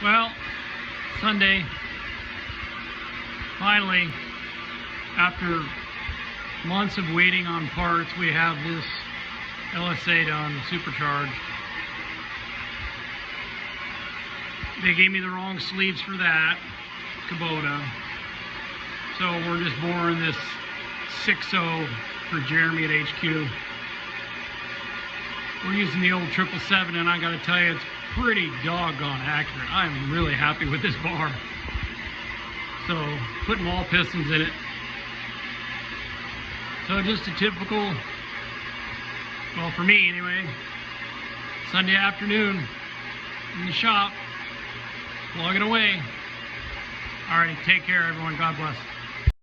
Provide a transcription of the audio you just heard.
Well, Sunday, finally, after months of waiting on parts, we have this LS8 done, supercharged. They gave me the wrong sleeves for that, Kubota. So we're just boring this 6.0 for Jeremy at HQ. We're using the old 777, and I gotta tell you, it's pretty doggone accurate. I'm really happy with this bar. So, putting all pistons in it. So just a typical, well for me anyway, Sunday afternoon in the shop, plugging away. Alrighty, take care everyone, God bless.